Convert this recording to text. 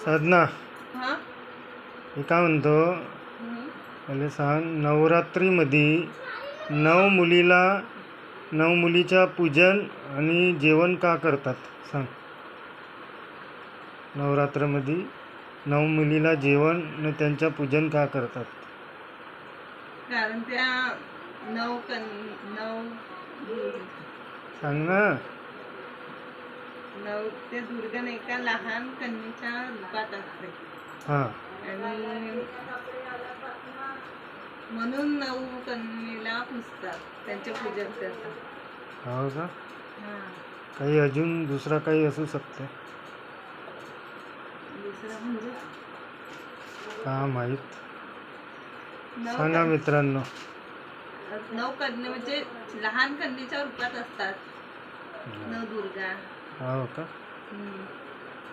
साधना, हा. मी काय म्हणतो, मला सांग, नवरात्रीमध्ये नऊ मुलीच्या पूजन आणि जेवण का करतात सांग. नवरात्रामध्ये 9 मुलीला जेवण आणि त्यांच्या पूजन का करतात? कारण त्या नऊ सांग ना. ते दुर्गण एका लहान कन्येच्या रूपात असते. हां. आणि म्हणून 9 कन्येला पुजतात, त्यांचे पूजन करतात. हो का? हा. काही अजून दुसरा काही असू शकते दुसरं म्हणजे का माहीत? नऊ सांगा मित्रांनो. 9 कन्या म्हणजे लहान कन्येच्या रूपात असतात. नवदुर्गा. हो का?